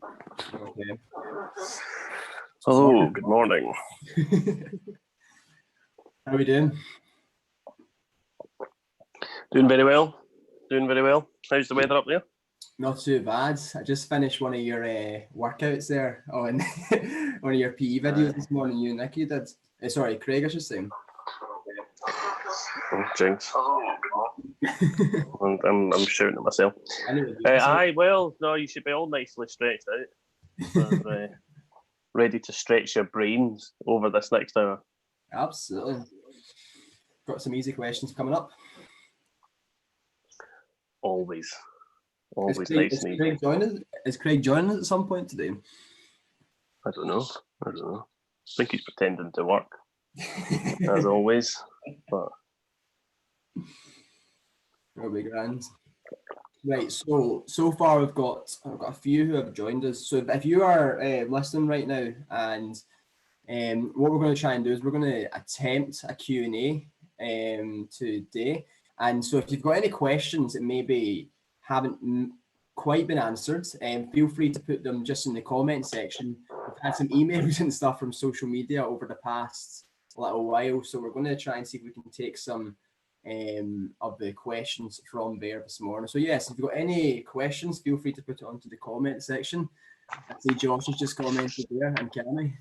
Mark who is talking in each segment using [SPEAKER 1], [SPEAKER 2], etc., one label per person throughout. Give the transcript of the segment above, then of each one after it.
[SPEAKER 1] Okay.
[SPEAKER 2] Hello, good morning.
[SPEAKER 1] How are we doing?
[SPEAKER 2] Doing very well. How's the weather up there?
[SPEAKER 1] Not too bad. I just finished one of your workouts there on one of your PE videos this morning. You and Nicky did. Sorry, Craig, I should say.
[SPEAKER 2] Oh, jinx. I'm shouting at myself. No, you should be all nicely stretched out. Ready to stretch your brains over this next hour.
[SPEAKER 1] Absolutely. Got some easy questions coming up.
[SPEAKER 2] Always
[SPEAKER 1] Is
[SPEAKER 2] nice and easy.
[SPEAKER 1] Is Craig joining us at some point today?
[SPEAKER 2] I don't know. I think he's pretending to work, as always. But
[SPEAKER 1] That'll be grand. Right, so far I've got a few who have joined us. So if you are listening right now, and what we're going to try and do is we're going to attempt a Q&A today. And so if you've got any questions that maybe haven't quite been answered, feel free to put them just in the comment section. We've had some emails and stuff from social media over the past little while, so we're going to try and see if we can take some of the questions from there this morning. So yes, if you've got any questions, feel free to put it onto the comment section. I see Josh has just commented there, and Cammy.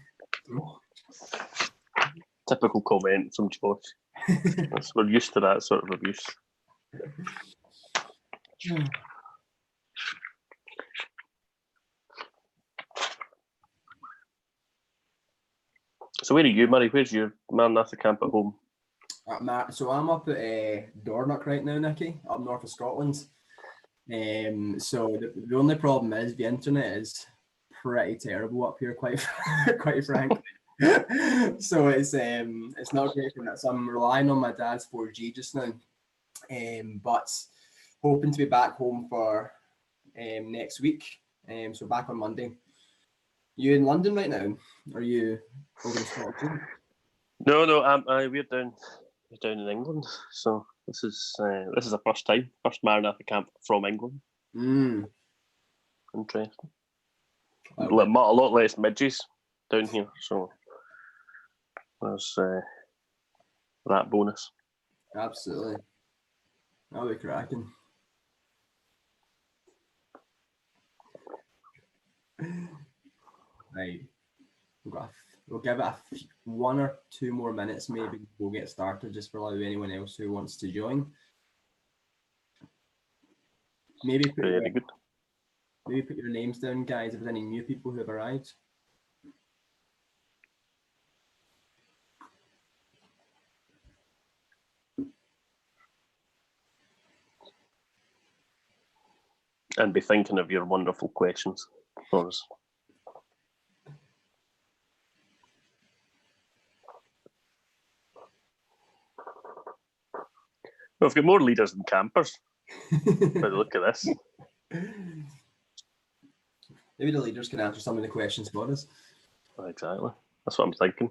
[SPEAKER 2] typical comment from Josh. We're used to that sort of abuse. So where are you, Murray? Where's your Maranatha camp at home?
[SPEAKER 1] So I'm up at Dornoch right now, Nicky, up north of Scotland. So the only problem is the internet is pretty terrible up here, quite frankly. So it's not great for that. So I'm relying on my dad's 4G just now. But hoping to be back home for next week. So back on Monday. You in London right now? Are you over in Scotland?
[SPEAKER 2] No, we're down in England. So this is the first Maranatha camp from England. Interesting. A lot less midges down here, so there's that bonus.
[SPEAKER 1] Absolutely. That'll be cracking. Right. We'll give it 1 or 2 more minutes, maybe we'll get started, just for allow anyone else who wants to join. Maybe put your names down, guys, if there's any new people who have arrived.
[SPEAKER 2] And be thinking of your wonderful questions for us. Well, we've got more leaders than campers. By the look at this.
[SPEAKER 1] Maybe the leaders can answer some of the questions for us.
[SPEAKER 2] Exactly. That's what I'm thinking.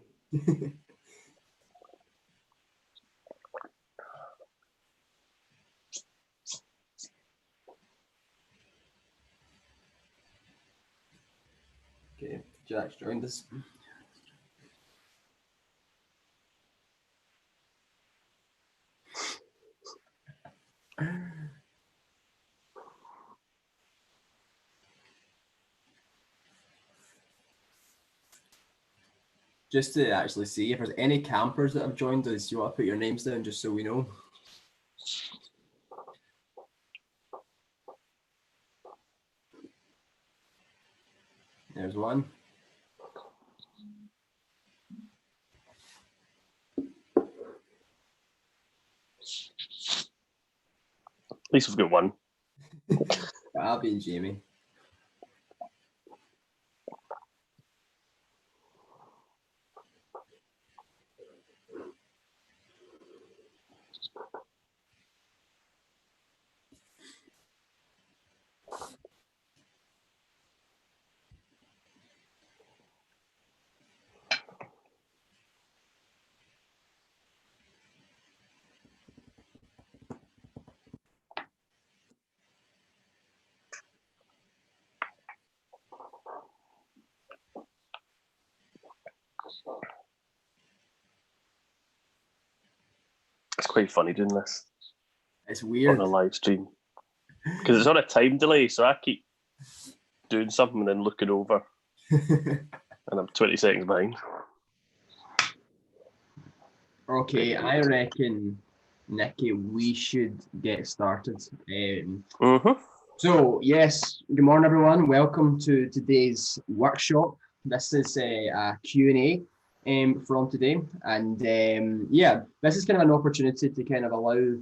[SPEAKER 1] Okay, Jack's joined us. Just to actually see if there's any campers that have joined us, you want to put your names down just so we know. There's one.
[SPEAKER 2] At least we've got one.
[SPEAKER 1] Abby and Jamie.
[SPEAKER 2] quite funny doing this
[SPEAKER 1] It's weird.
[SPEAKER 2] on a live stream because it's on a time delay, so I keep doing something and then looking over, and I'm 20 seconds behind.
[SPEAKER 1] Okay, I reckon, Nicky, we should get started. So, yes, good morning, everyone. Welcome to today's workshop. This is a Q&A from today. And yeah, this is kind of an opportunity to kind of allow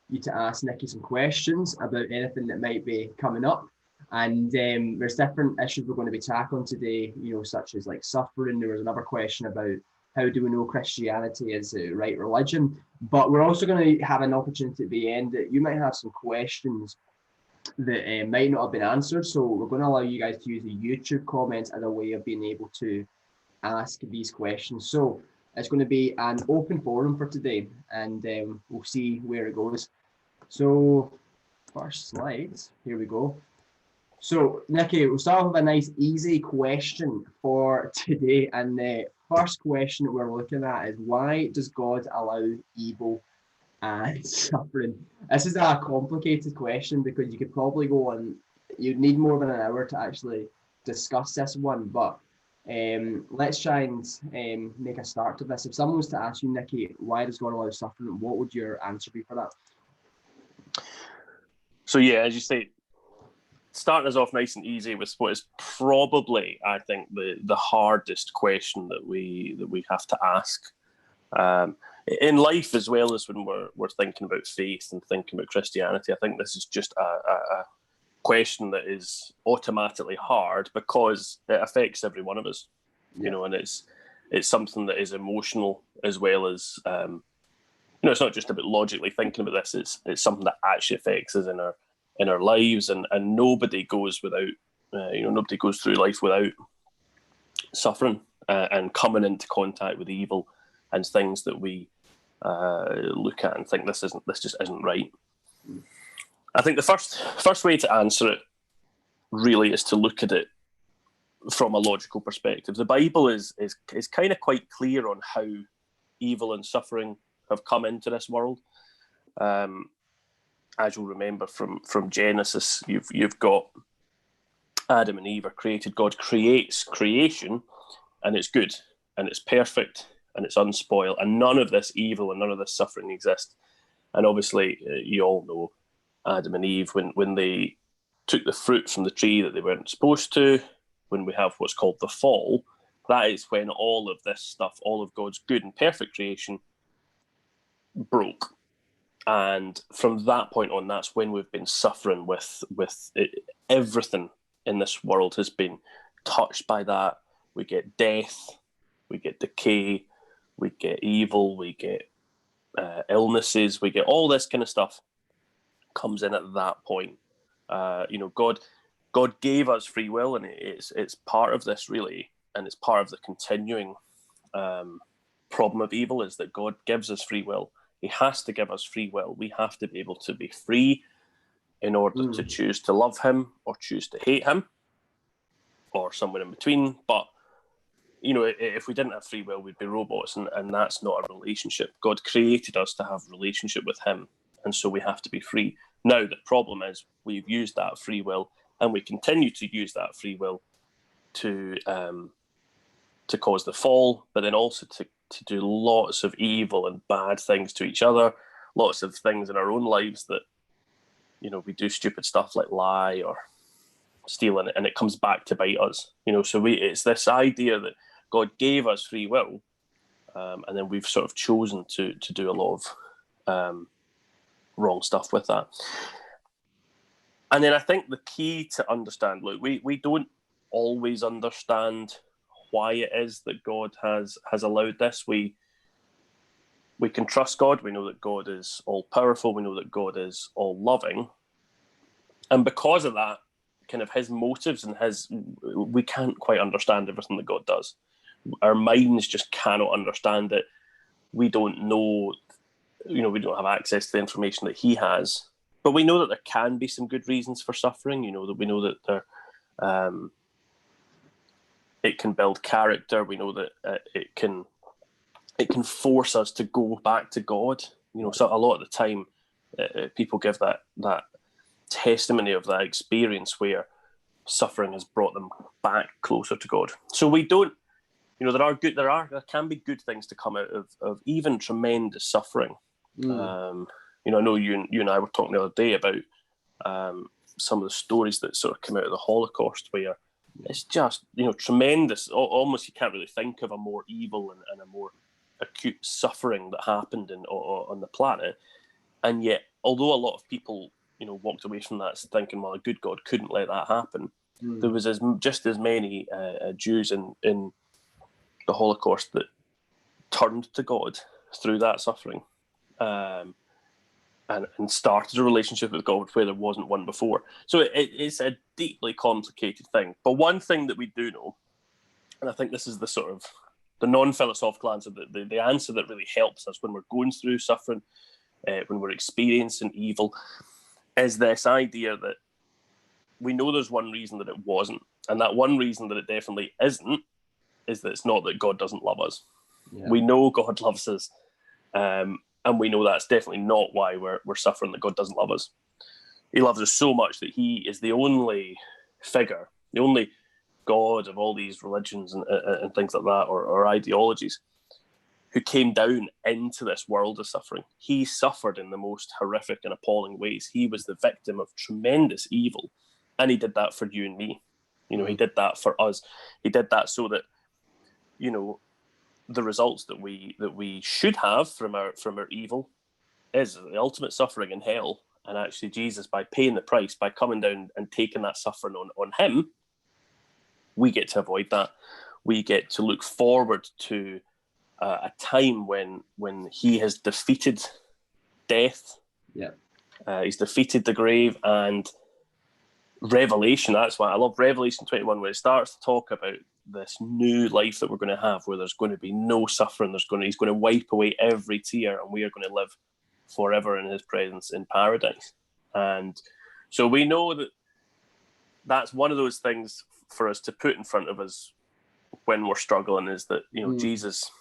[SPEAKER 1] you to ask Nicky some questions about anything that might be coming up. And there's different issues we're going to be tackling today, you know, such as like suffering. There was another question about how do we know Christianity is the right religion? But we're also going to have an opportunity at the end that you might have some questions that might not have been answered. So we're going to allow you guys to use the YouTube comments as a way of being able to ask these questions. So it's going to be an open forum for today, and we'll see where it goes. So first slides, here we go. So Nicky, we'll start with a nice easy question for today. And the first question we're looking at is, why does God allow evil and suffering? This is a complicated question because you could probably go on, you'd need more than an hour to actually discuss this one, but let's try and make a start to this. If someone was to ask you, Nicky, why does God allow suffering, what would your answer be for that?
[SPEAKER 2] So yeah, as you say, starting us off nice and easy with what is probably, I think, the hardest question that we have to ask in life, as well as when we're thinking about faith and thinking about Christianity. I think this is just a question that is automatically hard because it affects every one of us, you know, and it's something that is emotional as well as you know, it's not just about logically thinking about this. It's something that actually affects us in our lives, and nobody goes without, nobody goes through life without suffering and coming into contact with evil and things that we look at and think this just isn't right. I think the first way to answer it really is to look at it from a logical perspective. The Bible is kind of quite clear on how evil and suffering have come into this world. As you'll remember from Genesis, you've got Adam and Eve are created. God creates creation, and it's good, and it's perfect, and it's unspoiled, and none of this evil and none of this suffering exists. And obviously, you all know Adam and Eve, when they took the fruit from the tree that they weren't supposed to, when we have what's called the fall, that is when all of this stuff, all of God's good and perfect creation, broke. And from that point on, that's when we've been suffering with it. Everything in this world has been touched by that. We get death, we get decay, we get evil, we get illnesses, we get all this kind of stuff comes in at that point. God gave us free will, and it's part of this really, and it's part of the continuing problem of evil is that God gives us free will. He has to give us free will. We have to be able to be free in order to choose to love him or choose to hate him or somewhere in between. But, you know, if we didn't have free will, we'd be robots, and that's not a relationship. God created us to have a relationship with him, and so we have to be free. Now, the problem is we've used that free will, and we continue to use that free will to cause the fall, but then also to do lots of evil and bad things to each other, lots of things in our own lives that, you know, we do stupid stuff like lie or steal, and it comes back to bite us, you know. So it's this idea that God gave us free will, and then we've sort of chosen to do a lot of wrong stuff with that. And then I think the key to understand, look, we don't always understand why it is that God has allowed this. We can trust God. We know that God is all powerful. We know that God is all loving. And because of that, kind of his motives and we can't quite understand everything that God does. Our minds just cannot understand it. We don't know, you know, we don't have access to the information that he has. But we know that there can be some good reasons for suffering. You know, that we know that there, it can build character. We know that it can force us to go back to God So a lot of the time, people give that testimony of that experience where suffering has brought them back closer to God. So we don't, there can be good things to come out of even tremendous suffering. I know you and I were talking the other day about some of the stories that sort of come out of the Holocaust, where it's just, tremendous. Almost you can't really think of a more evil and a more acute suffering that happened on the planet. And yet, although a lot of people, walked away from that thinking, well, a good God couldn't let that happen, there was just as many Jews in the Holocaust that turned to God through that suffering. And started a relationship with God where there wasn't one before. So it's a deeply complicated thing. But one thing that we do know, and I think this is the sort of the non-philosophical answer, the answer that really helps us when we're going through suffering, when we're experiencing evil, is this idea that we know there's one reason that it wasn't. And that one reason that it definitely isn't is that it's not that God doesn't love us. Yeah. We know God loves us. And we know that's definitely not why we're suffering, that God doesn't love us. He loves us so much that he is the only figure, the only God of all these religions and things like that, or ideologies, who came down into this world of suffering. He suffered in the most horrific and appalling ways. He was the victim of tremendous evil. And he did that for you and me. He did that for us. He did that so that, the results that we should have from our evil is the ultimate suffering in hell. And actually Jesus, by paying the price, by coming down and taking that suffering on him, we get to avoid that. We get to look forward to a time when he has defeated death.
[SPEAKER 1] Yeah,
[SPEAKER 2] he's defeated the grave. And Revelation, that's why I love Revelation 21, where it starts to talk about this new life that we're going to have, where there's going to be no suffering. He's going to wipe away every tear, and we are going to live forever in his presence in paradise. And so we know that that's one of those things for us to put in front of us when we're struggling, is that Jesus,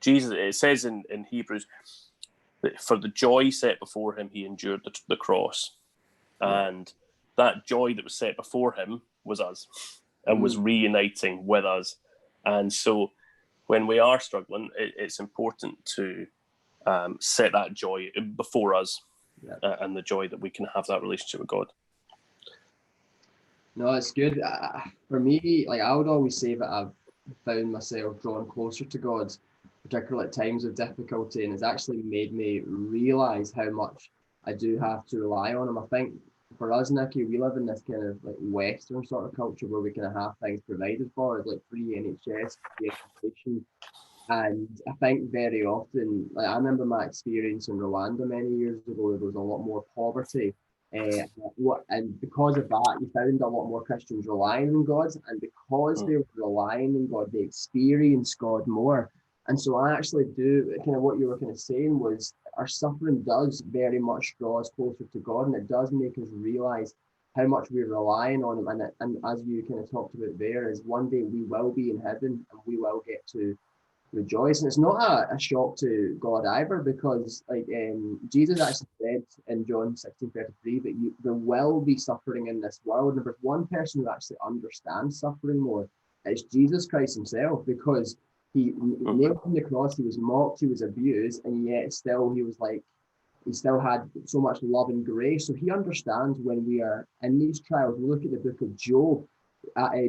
[SPEAKER 2] it says in Hebrews that for the joy set before him he endured the cross, and that joy that was set before him was us, and was reuniting with us. And so when we are struggling, it's important to set that joy before us, and the joy that we can have that relationship with God.
[SPEAKER 1] No, it's good. For me, I would always say that I've found myself drawn closer to God, particularly at times of difficulty, and it's actually made me realise how much I do have to rely on him. I think for us, Nicky, we live in this kind of Western sort of culture where we kind of have things provided for us, like free NHS, free education. And I think very often, I remember my experience in Rwanda many years ago, there was a lot more poverty. And because of that, you found a lot more Christians relying on God. And because they were relying on God, they experienced God more. And so I actually do, kind of what you were kind of saying was, our suffering does very much draw us closer to God, and it does make us realize how much we're relying on him. And as you kind of talked about there, is one day we will be in heaven and we will get to rejoice. And it's not a shock to God either, because Jesus actually said in John 16:33 that there will be suffering in this world. And if there's one person who actually understands suffering more, it's Jesus Christ himself, because he nailed on the cross, he was mocked, he was abused, and yet still he still had so much love and grace. So he understands when we are in these trials. We look at the book of Job.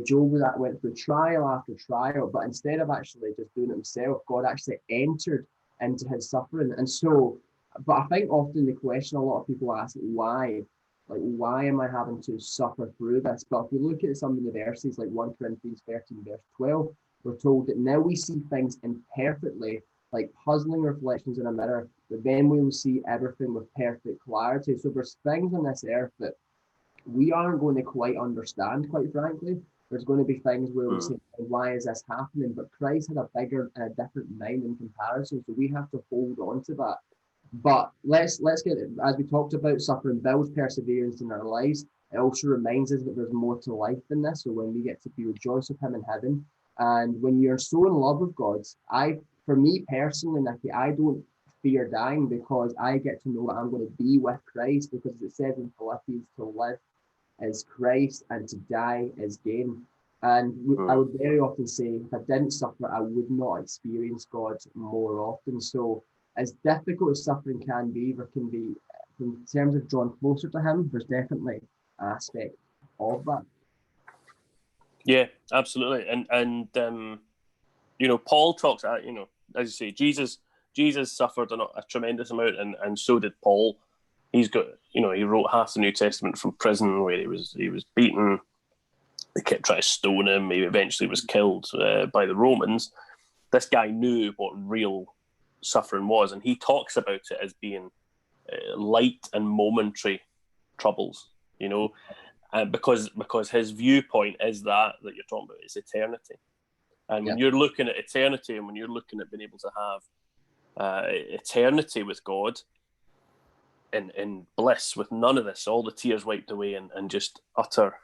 [SPEAKER 1] Job went through trial after trial, but instead of actually just doing it himself, God actually entered into his suffering. And so, but I think often the question a lot of people ask, why? Why am I having to suffer through this? But if we look at some of the verses, like 1 Corinthians 13, verse 12, we're told that now we see things imperfectly, like puzzling reflections in a mirror, but then we will see everything with perfect clarity. So there's things on this earth that we aren't going to quite understand, quite frankly. There's going to be things where we say, why is this happening? But Christ had a bigger and a different mind in comparison, so we have to hold on to that. But let's get, as we talked about, suffering builds perseverance in our lives. It also reminds us that there's more to life than this. So when we get to be rejoiced with him in heaven, and when you're so in love with God, for me personally, Nicky, I don't fear dying because I get to know that I'm going to be with Christ, because it says in Philippians, to live is Christ and to die is gain. And I would very often say, if I didn't suffer, I would not experience God more often. So as difficult as suffering can be, there can be, in terms of drawing closer to him, there's definitely an aspect of that.
[SPEAKER 2] Yeah, absolutely. And you know, Paul talks, you know, as you say, Jesus suffered a tremendous amount, and so did Paul. He's got, you know, he wrote half the New Testament from prison, where he was beaten. They kept trying to stone him. He eventually was killed by the Romans. This guy knew what real suffering was, and he talks about it as being light and momentary troubles, you know, because his viewpoint is that you're talking about is eternity. And when you're looking at eternity, and when you're looking at being able to have eternity with God in bliss, with none of this, all the tears wiped away, and just utter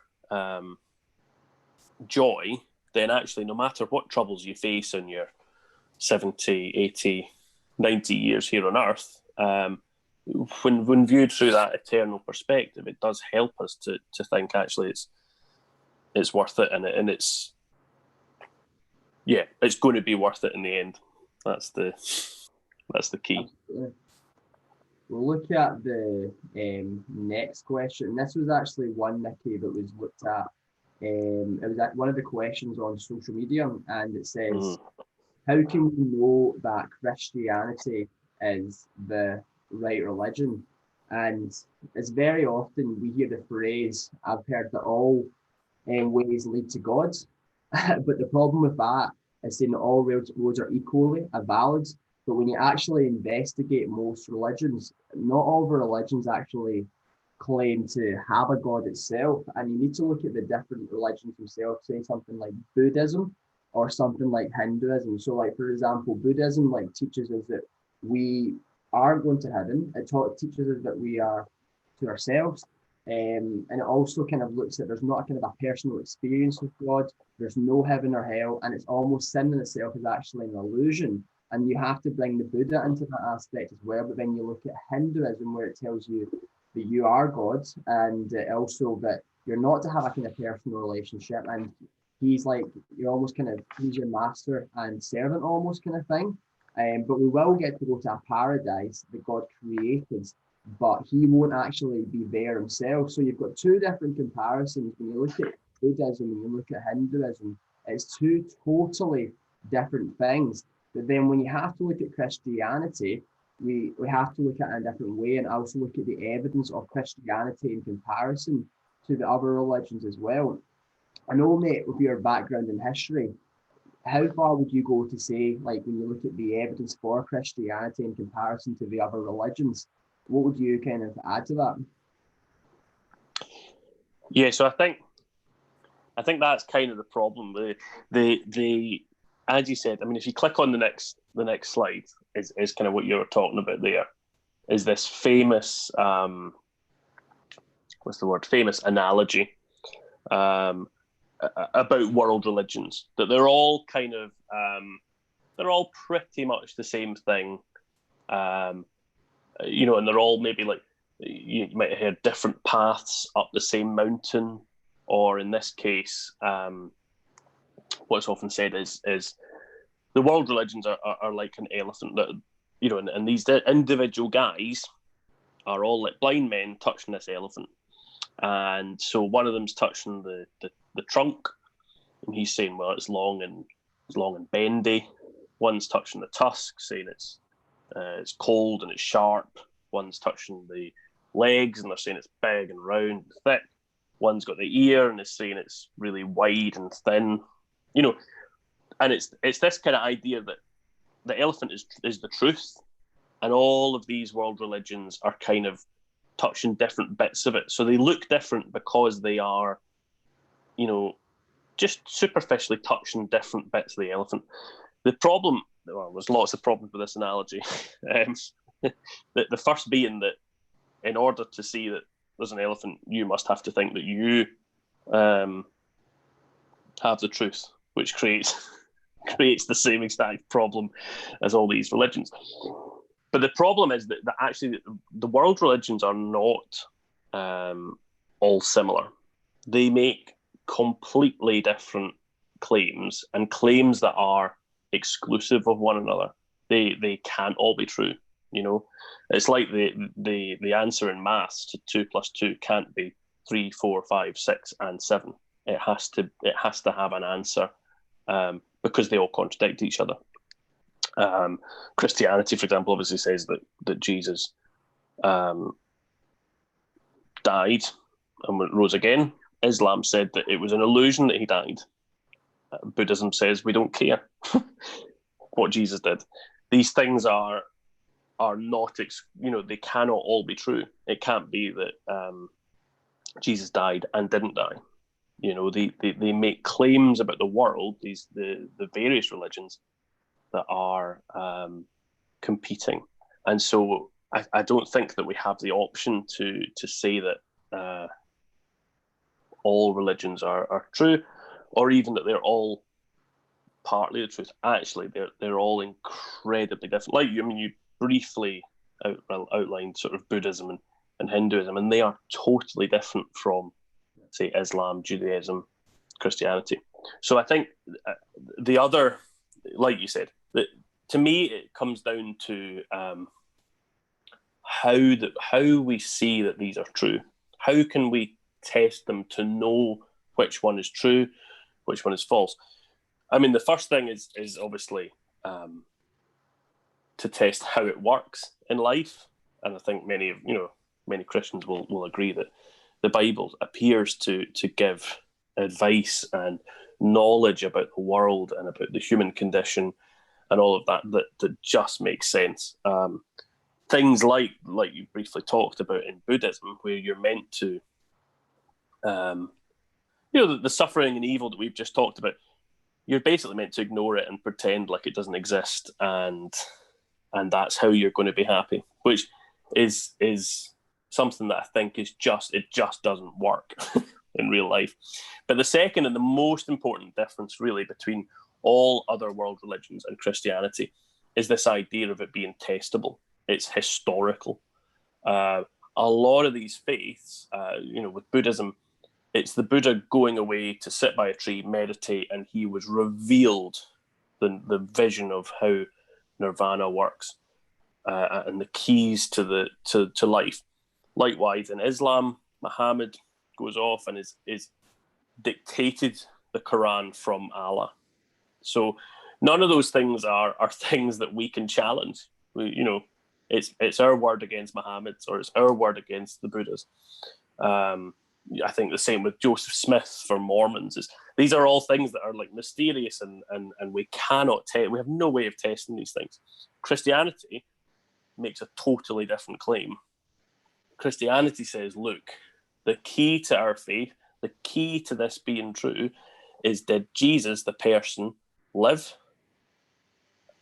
[SPEAKER 2] joy, then actually no matter what troubles you face in your 70, 80, 90 years here on earth, when viewed through that eternal perspective, it does help us to think actually it's worth it, and it's going to be worth it in the end. That's the key.
[SPEAKER 1] Absolutely. We'll look at the next question. This was actually one, Nicky, that was looked at. It was one of the questions on social media, and it says, how can we know that Christianity is the right religion? And it's very often we hear the phrase, I've heard that all ways lead to God. But the problem with that is saying that all roads are equally valid. But when you actually investigate most religions, not all the religions actually claim to have a God itself. And you need to look at the different religions themselves, say something like Buddhism or something like Hinduism. So like, for example, Buddhism like teaches us that we are going to heaven. It teaches us that we are to ourselves. And it also kind of looks at there's not a kind of a personal experience with God. There's no heaven or hell. And it's almost sin in itself is actually an illusion. And you have to bring the Buddha into that aspect as well. But then you look at Hinduism, where it tells you that you are God, and also that you're not to have a kind of personal relationship. And he's like, you're almost kind of, he's your master and servant almost kind of thing. But we will get to go to a paradise that God created, but he won't actually be there himself. So you've got two different comparisons. When you look at Buddhism and you look at Hinduism, it's two totally different things. But then when you have to look at Christianity, we have to look at it in a different way, and also look at the evidence of Christianity in comparison to the other religions as well. I know, mate, with your background in history, how far would you go to say, like, when you look at the evidence for Christianity in comparison to the other religions, what would you kind of add to that?
[SPEAKER 2] Yeah, so I think that's kind of the problem. The as you said, I mean, if you click on the next slide, is kind of what you were talking about there, is this famous famous analogy about world religions, that they're all kind of they're all pretty much the same thing, you know, and they're all maybe like, you might have heard, different paths up the same mountain, or in this case, what's often said is the world religions are like an elephant, that, you know, and these individual guys are all like blind men touching this elephant. And so one of them's touching the trunk, and he's saying, well, it's long and bendy. One's touching the tusk, saying it's cold and it's sharp. One's touching the legs, and they're saying it's big and round and thick. One's got the ear, and it's saying it's really wide and thin. You know, and it's this kind of idea that the elephant is the truth, and all of these world religions are kind of touching different bits of it. So they look different because they are, you know, just superficially touching different bits of the elephant. The problem, well, there's lots of problems with this analogy. The first being that in order to see that there's an elephant, you must have to think that you have the truth, which creates the same exact problem as all these religions. But the problem is that actually the world religions are not all similar. They make completely different claims, and claims that are exclusive of one another. They can't all be true. You know, it's like the answer in maths to 2 + 2 can't be 3, 4, 5, 6, and 7. It has to have an answer, because they all contradict each other. Christianity, for example, obviously says that Jesus died and rose again. Islam said that it was an illusion that he died. Buddhism says we don't care what Jesus did. These things are not, they cannot all be true. It can't be that Jesus died and didn't die. You know, they make claims about the world, the various religions that are competing. And so I don't think that we have the option to say that all religions are true, or even that they're all partly the truth. Actually, they're all incredibly different. Like you briefly outlined sort of Buddhism and Hinduism, and they are totally different from, say, Islam, Judaism, Christianity. So I think the other, like you said, that to me it comes down to how we see that these are true. How can we test them to know which one is true, which one is false? I mean, the first thing is obviously to test how it works in life, and I think many Christians will agree that the Bible appears to give advice and knowledge about the world and about the human condition and all of that just makes sense. Things like you briefly talked about in Buddhism, where you're meant to, the suffering and evil that we've just talked about, you're basically meant to ignore it and pretend like it doesn't exist, and that's how you're going to be happy, which is something that I think it just doesn't work in real life. But the second and the most important difference really between all other world religions and Christianity is this idea of it being testable. It's historical. A lot of these faiths, with Buddhism, it's the Buddha going away to sit by a tree, meditate, and he was revealed the vision of how nirvana works, and the keys to life. Likewise, in Islam, Muhammad goes off and is dictated the Quran from Allah. So none of those things are things that we can challenge. It's our word against Muhammad's, or it's our word against the Buddha's. I think the same with Joseph Smith for Mormons. These are all things that are like mysterious and we cannot we have no way of testing these things. Christianity makes a totally different claim. Christianity says, look, the key to our faith, the key to this being true is, did Jesus, the person, live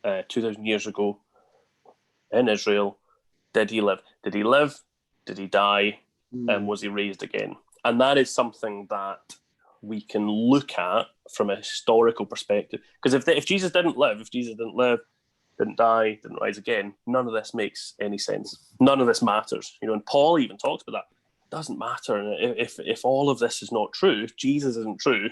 [SPEAKER 2] 2,000 years ago in Israel? Did he live? Did he live? Did he die? And was he raised again? And that is something that we can look at from a historical perspective. Because if Jesus didn't live, didn't die, didn't rise again, none of this makes any sense. None of this matters. And Paul even talks about that. It doesn't matter. And if all of this is not true, if Jesus isn't true,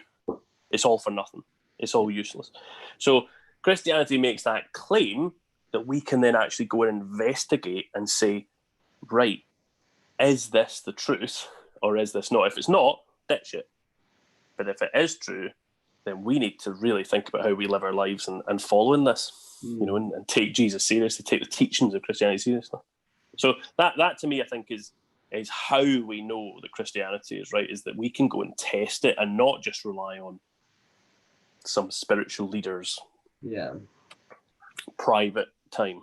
[SPEAKER 2] it's all for nothing. It's all useless. So Christianity makes that claim that we can then actually go and investigate and say, right, is this the truth or is this not? If it's not, ditch it. But if it is true, then we need to really think about how we live our lives and follow in this, and take Jesus seriously, take the teachings of Christianity seriously. So that to me, I think is how we know that Christianity is right, is that we can go and test it and not just rely on some spiritual leaders' private time,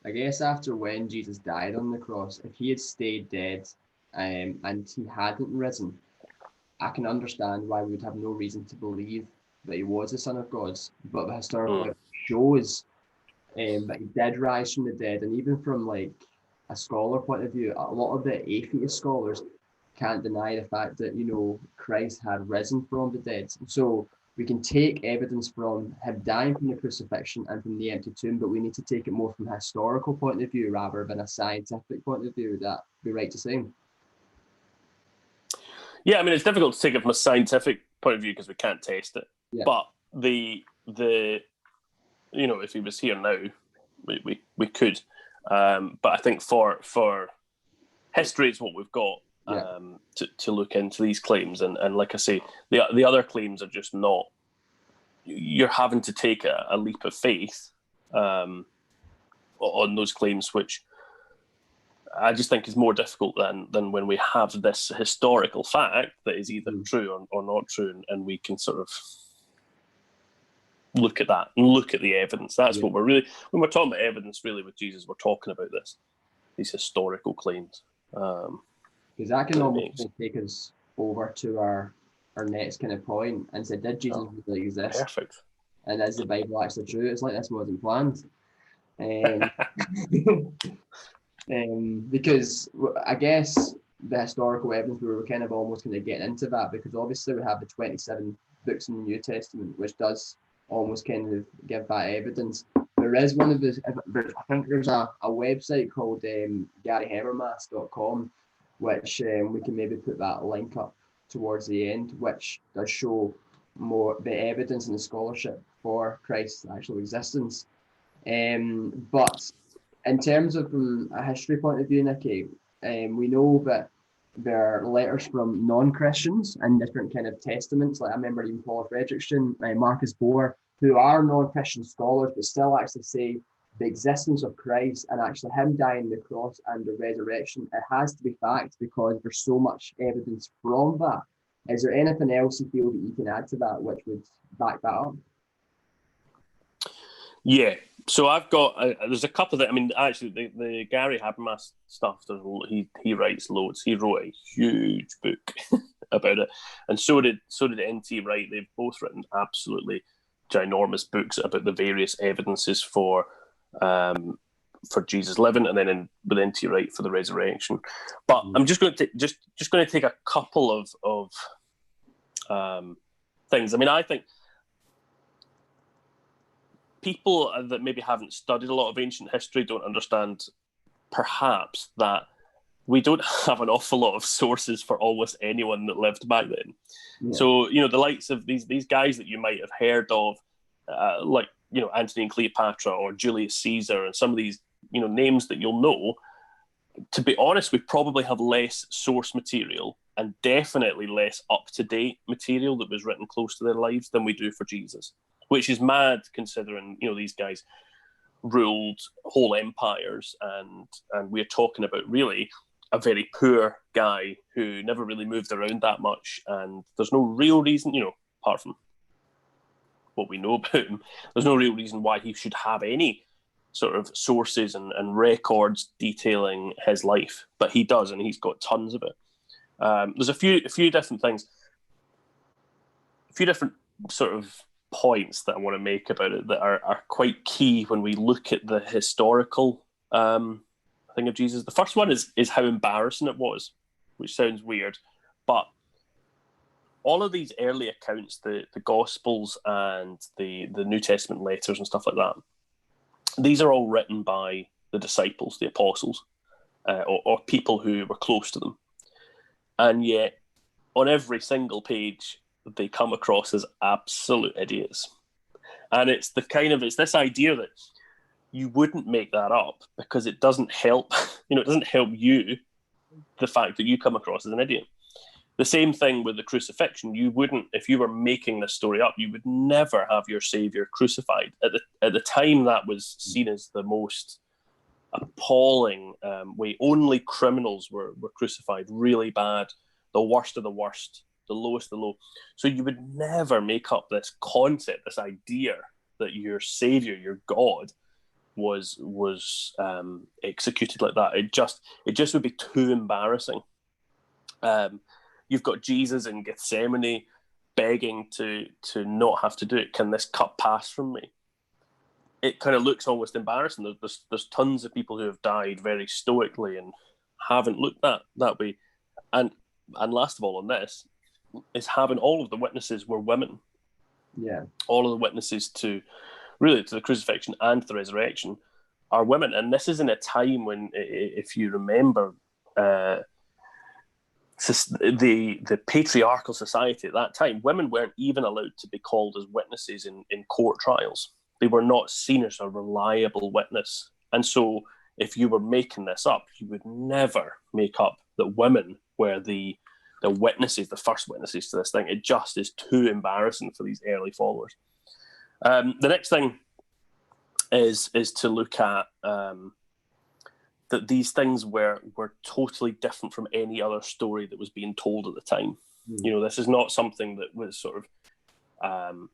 [SPEAKER 1] I guess after when Jesus died on the cross, if he had stayed dead and he hadn't risen, I can understand why we would have no reason to believe that he was the Son of God. But the historical evidence shows that he did rise from the dead. And even from like a scholar point of view, a lot of the atheist scholars can't deny the fact that, Christ had risen from the dead. So we can take evidence from him dying from the crucifixion and from the empty tomb, but we need to take it more from a historical point of view rather than a scientific point of view. Would that be right to say?
[SPEAKER 2] Yeah, I mean, it's difficult to take it from a scientific point of view because we can't test it.
[SPEAKER 1] Yeah.
[SPEAKER 2] But the if he was here now, we could. But I think for history, it's what we've got to look into these claims. And like I say, the other claims are just not. You're having to take a leap of faith on those claims, which I just think is more difficult than when we have this historical fact that is either true or not true, and we can sort of look at that and look at the evidence. That's what we're really, when we're talking about evidence, really with Jesus, we're talking about these historical claims.
[SPEAKER 1] Because that can almost take us over to our next kind of point and say, did Jesus really exist?
[SPEAKER 2] Perfect.
[SPEAKER 1] And is the Bible actually true? It's like this wasn't planned. Because I guess the historical evidence, we were kind of almost kind of getting into that, because obviously we have the 27 books in the New Testament, which does almost kind of give that evidence. There is one of the, I think there's a website called GaryHabermas.com, which we can maybe put that link up towards the end, which does show more the evidence and the scholarship for Christ's actual existence. But in terms of from a history point of view, Nicky, we know that there are letters from non-Christians and different kind of testaments. Like I remember even Paul Fredrickson, Marcus Bohr, who are non-Christian scholars, but still actually say the existence of Christ and actually him dying on the cross and the resurrection, it has to be fact because there's so much evidence from that. Is there anything else you feel that you can add to that which would back that up?
[SPEAKER 2] Yeah, so I've got there's a couple that, I mean, actually the Gary Habermas stuff, he writes loads. He wrote a huge book about it, and so did N.T. Wright. They've both written absolutely ginormous books about the various evidences for Jesus living, and then with N.T. Wright for the resurrection. But I'm just going to take a couple of things. I mean, I think people that maybe haven't studied a lot of ancient history don't understand, perhaps, that we don't have an awful lot of sources for almost anyone that lived back then. Yeah. So, the likes of these guys that you might have heard of, like, Antony and Cleopatra or Julius Caesar and some of these, names that you'll know, to be honest, we probably have less source material and definitely less up-to-date material that was written close to their lives than we do for Jesus. Which is mad considering, these guys ruled whole empires, and we're talking about really a very poor guy who never really moved around that much, and there's no real reason, apart from what we know about him, there's no real reason why he should have any sort of sources and records detailing his life, but he does, and he's got tons of it. There's a few different things, a few different sort of points that I want to make about it that are quite key when we look at the historical thing of Jesus. The first one is how embarrassing it was, which sounds weird, but all of these early accounts, the Gospels and the New Testament letters and stuff like that, these are all written by the disciples, the apostles, or people who were close to them. And yet, on every single page, they come across as absolute idiots. And it's this idea that you wouldn't make that up because it doesn't help, it doesn't help you, the fact that you come across as an idiot. The same thing with the crucifixion. You wouldn't, if you were making this story up, you would never have your Savior crucified. At the time, that was seen as the most appalling way. Only criminals were crucified, really bad, the worst of the worst, the lowest of the low. So you would never make up this concept, this idea that your Savior, your God, was executed like that. It just would be too embarrassing. You've got Jesus in Gethsemane begging to not have to do it. Can this cup pass from me? It kind of looks almost embarrassing. There's tons of people who have died very stoically and haven't looked that way. And last of all on this is having all of the witnesses were women.
[SPEAKER 1] Yeah.
[SPEAKER 2] All of the witnesses to the crucifixion and the resurrection are women. And this is in a time when, if you remember, the patriarchal society at that time, women weren't even allowed to be called as witnesses in court trials. They were not seen as a reliable witness. And so if you were making this up, you would never make up that women were the witnesses, the first witnesses to this thing. It just is too embarrassing for these early followers. The next thing is to look at that these things were totally different from any other story that was being told at the time. You know, this is not something that was sort of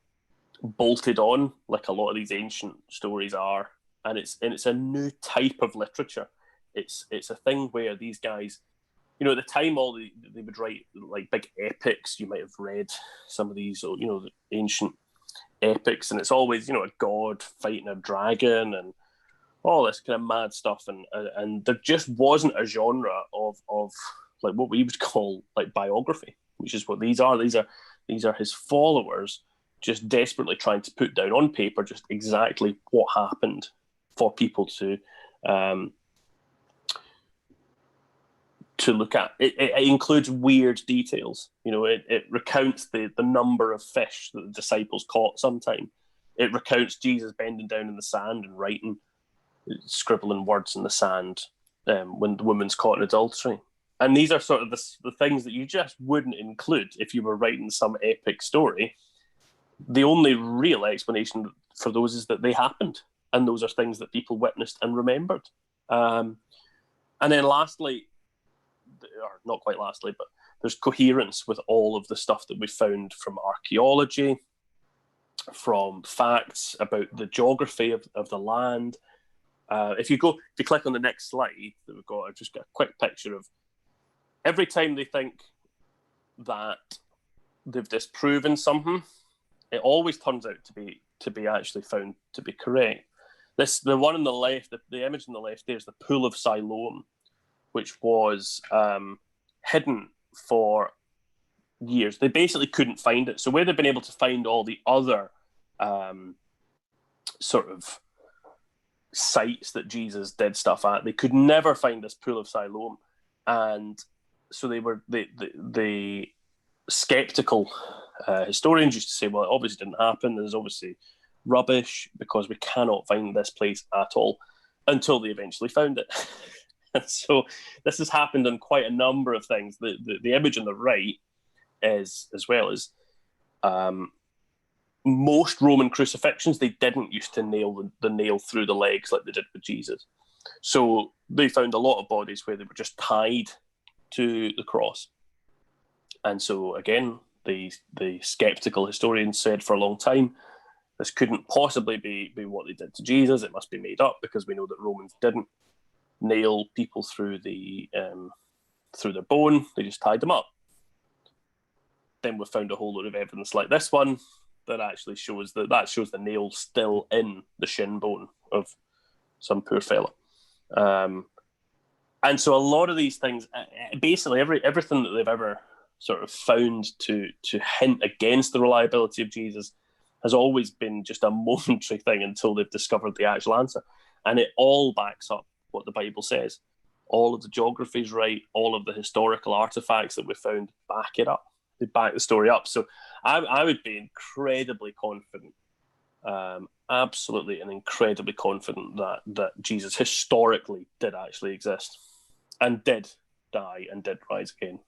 [SPEAKER 2] bolted on like a lot of these ancient stories are, and it's a new type of literature. It's a thing where these guys, you know, at the time, they would write like big epics. You might have read some of these, you know, the ancient epics, and it's always, you know, a god fighting a dragon and all this kind of mad stuff, and there just wasn't a genre of like what we would call like biography, which is what these are. These are his followers just desperately trying to put down on paper just exactly what happened for people to look at. It includes weird details. You know, it recounts the number of fish that the disciples caught sometime. It recounts Jesus bending down in the sand and writing, scribbling words in the sand when the woman's caught in adultery. And these are sort of the things that you just wouldn't include if you were writing some epic story. The only real explanation for those is that they happened, and those are things that people witnessed and remembered. And then lastly, or not quite lastly, but there's coherence with all of the stuff that we found from archaeology, from facts about the geography of the land. If you click on the next slide that we've got, I've just got a quick picture of every time they think that they've disproven something, it always turns out to be actually found to be correct. The one on the left, the image on the left, there's the Pool of Siloam, which was hidden for years. They basically couldn't find it. So where they've been able to find all the other sort of sites that Jesus did stuff at, they could never find this Pool of Siloam. And so they were the skeptical historians used to say, well, it obviously didn't happen. There's obviously rubbish because we cannot find this place at all, until they eventually found it. And so this has happened on quite a number of things. The image on the right is, as well as most Roman crucifixions, they didn't used to nail the nail through the legs like they did with Jesus. So they found a lot of bodies where they were just tied to the cross. And so again, the skeptical historians said for a long time, this couldn't possibly be what they did to Jesus. It must be made up, because we know that Romans didn't nail people through their bone. They just tied them up. Then we found a whole load of evidence like this one that actually shows the nail still in the shin bone of some poor fella. And so a lot of these things, basically everything that they've ever sort of found to hint against the reliability of Jesus has always been just a momentary thing until they've discovered the actual answer. And it all backs up what the Bible says. All of the geography is right. All of the historical artifacts that we found back it up. They back the story up. So I would be incredibly confident, absolutely and incredibly confident that Jesus historically did actually exist and did die and did rise again.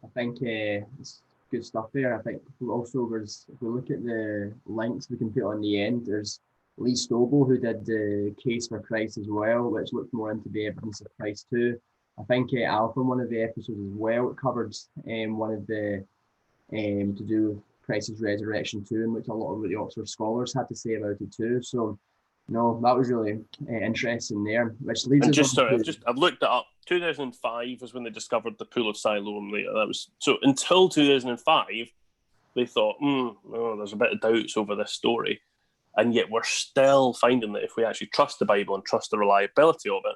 [SPEAKER 1] I think it's good stuff there. I think also if we look at the links we can put on the end, there's Lee Strobel, who did the case for Christ as well, which looked more into the evidence of Christ too. I think Alpha, in one of the episodes as well, it covered one of the to do with Christ's resurrection too, in which a lot of the Oxford scholars had to say about it too. So, no, that was really interesting there. Which leads us
[SPEAKER 2] I've looked it up. 2005 was when they discovered the Pool of Siloam. That was so until 2005, they thought, there's a bit of doubts over this story, and yet we're still finding that if we actually trust the Bible and trust the reliability of it,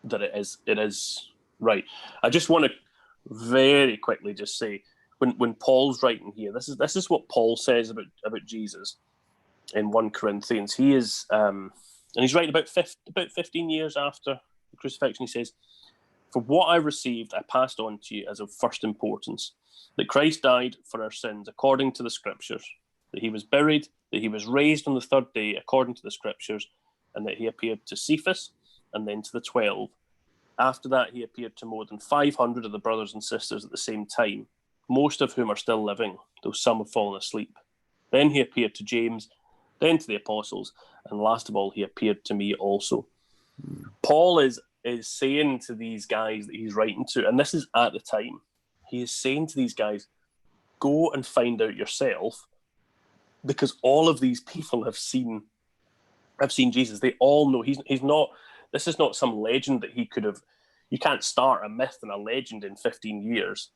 [SPEAKER 2] that it is right. I just want to very quickly just say, when Paul's writing here, this is what Paul says about Jesus in 1 Corinthians. He is, and he's writing about 15 years after the crucifixion. He says, "For what I received, I passed on to you as of first importance, that Christ died for our sins according to the Scriptures, that he was buried, that he was raised on the third day according to the Scriptures, and that he appeared to Cephas and then to the 12. After that, he appeared to more than 500 of the brothers and sisters at the same time, most of whom are still living, though some have fallen asleep. Then he appeared to James, then to the apostles, and last of all, he appeared to me also." Paul is saying to these guys that he's writing to, and this is at the time, he is saying to these guys, go and find out yourself, because all of these people have seen Jesus. They all know he's not. This is not some legend that he could have. You can't start a myth and a legend in 15 years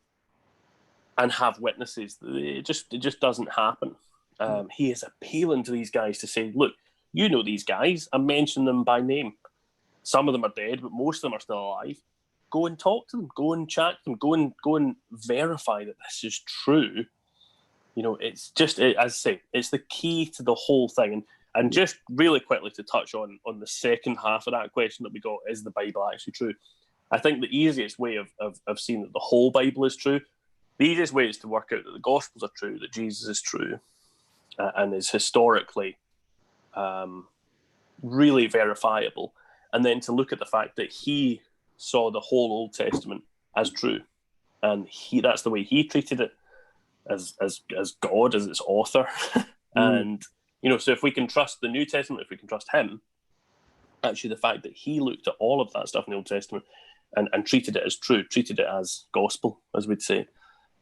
[SPEAKER 2] and have witnesses. It just doesn't happen. He is appealing to these guys to say, look, you know these guys. I mentioned them by name. Some of them are dead, but most of them are still alive. Go and talk to them. Go and chat to them. Go and verify that this is true. You know, it's just, as I say, it's the key to the whole thing. And just really quickly to touch on the second half of that question that we got, is the Bible actually true? I think the easiest way of seeing that the whole Bible is true, the easiest way is to work out that the Gospels are true, that Jesus is true, and is historically really verifiable. And then to look at the fact that he saw the whole Old Testament as true. And that's the way he treated it, as God, as its author. And, you know, so if we can trust the New Testament, if we can trust him, actually the fact that he looked at all of that stuff in the Old Testament and treated it as true, treated it as gospel, as we'd say,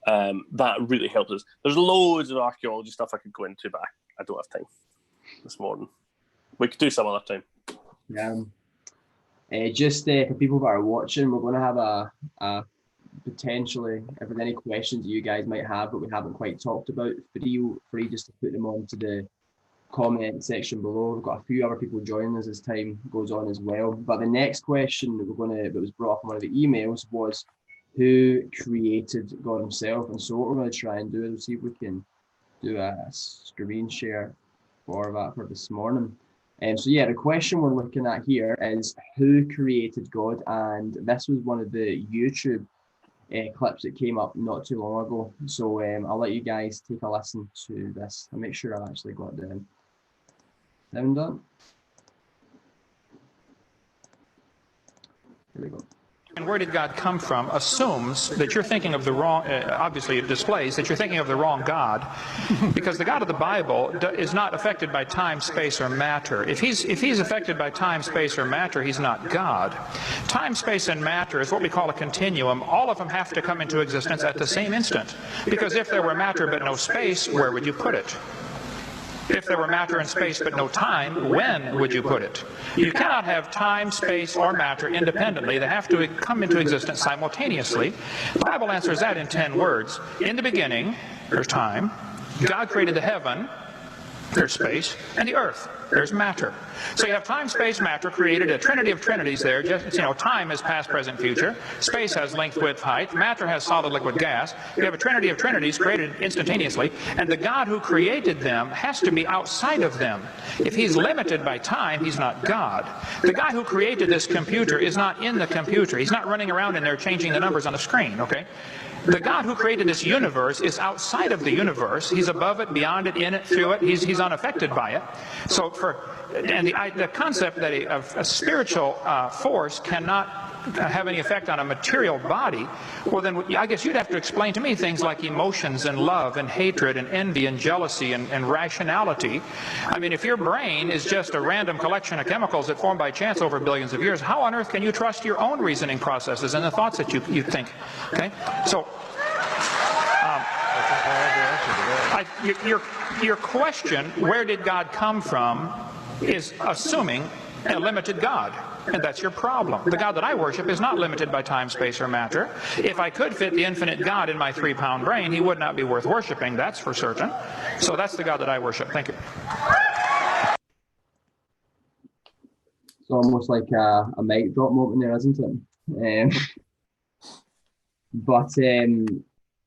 [SPEAKER 2] that really helps us. There's loads of archaeology stuff I could go into, but I don't have time this morning. We could do some other time.
[SPEAKER 1] Just for people that are watching, we're going to have a potentially, if there's any questions you guys might have that we haven't quite talked about, free just to put them onto the comment section below. We've got a few other people joining us as time goes on as well. But the next question that was brought up in one of the emails was, who created God himself? And so what we're going to try and do is see if we can do a screen share for that for this morning. So yeah, the question we're looking at here is, who created God? And this was one of the YouTube clips that came up not too long ago. So I'll let you guys take a listen to this. I'll make sure I've actually got the sound done. Here we go.
[SPEAKER 3] And where did God come from assumes that you're thinking of the wrong, obviously it displays that you're thinking of the wrong God, because the God of the Bible is not affected by time, space, or matter. If he's affected by time, space, or matter, he's not God. Time, space, and matter is what we call a continuum. All of them have to come into existence at the same instant, because if there were matter but no space, where would you put it? If there were matter and space but no time, when would you put it? You cannot have time, space, or matter independently. They have to come into existence simultaneously. The Bible answers that in 10 words. In the beginning, there's time. God created the heaven, there's space, and the earth, there's matter. So you have time, space, matter, created a trinity of trinities there. Just, you know, time is past, present, future. Space has length, width, height. Matter has solid, liquid, gas. You have a trinity of trinities created instantaneously. And the God who created them has to be outside of them. If he's limited by time, he's not God. The guy who created this computer is not in the computer. He's not running around in there changing the numbers on the screen, okay? The God who created this universe is outside of the universe. He's above it, beyond it, in it, through it. He's unaffected by it. So the concept that a spiritual force cannot have any effect on a material body, well then I guess you'd have to explain to me things like emotions and love and hatred and envy and jealousy and rationality. I mean, if your brain is just a random collection of chemicals that formed by chance over billions of years, how on earth can you trust your own reasoning processes and the thoughts that you think? Okay, so your question, where did God come from, is assuming a limited God. And that's your problem. The God that I worship is not limited by time, space, or matter. If I could fit the infinite God in my 3-pound brain, he would not be worth worshiping, that's for certain. So that's the God that I worship. Thank you.
[SPEAKER 1] It's almost like a mic drop moment there, isn't it?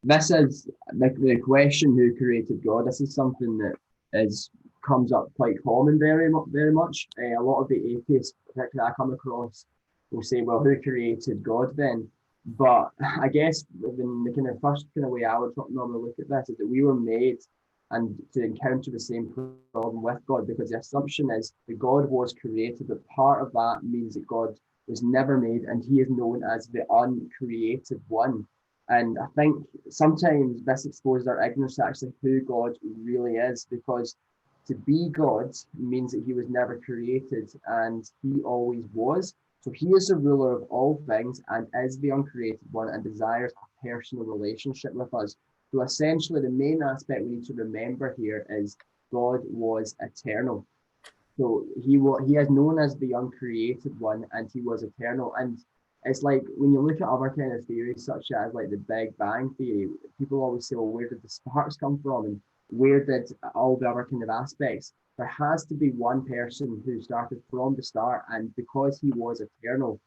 [SPEAKER 1] this is like the question, who created God? This is something that is comes up quite common, very much. A lot of the atheists, particularly I come across, will say, well, who created God then? But I guess the kind of first kind of way I would normally look at this is that we were made and to encounter the same problem with God, because the assumption is that God was created, but part of that means that God was never made and he is known as the uncreated one. And I think sometimes this exposes our ignorance to actually who God really is, because to be God means that he was never created and he always was. So he is the ruler of all things and is the uncreated one and desires a personal relationship with us. So essentially, the main aspect we need to remember here is God was eternal. So he is known as the uncreated one, and he was eternal. And it's like when you look at other kind of theories, such as like the Big Bang theory, people always say, well, where did the sparks come from, and where did all the other kind of aspects? There has to be one person who started from the start, and because he was eternal,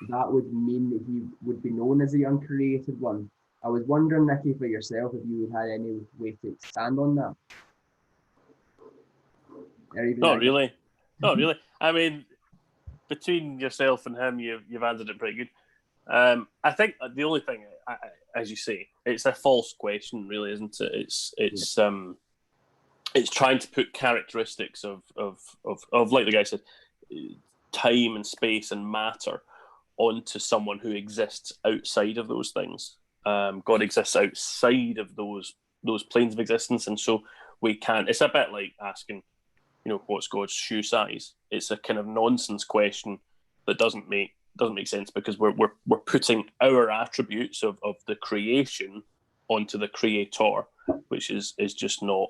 [SPEAKER 1] that would mean that he would be known as the uncreated one. I was wondering, Nikki, for yourself, if you had any way to expand on that.
[SPEAKER 2] Not really. Not really. I mean, between yourself and him, you've answered it pretty good. I think the only thing, as you say, it's a false question, really, isn't it? It's trying to put characteristics of like the guy said, time and space and matter onto someone who exists outside of those things. God exists outside of those planes of existence, and so we can't. It's a bit like asking, what's God's shoe size? It's a kind of nonsense question that doesn't make sense, because we're putting our attributes of the creation onto the creator, which is just not.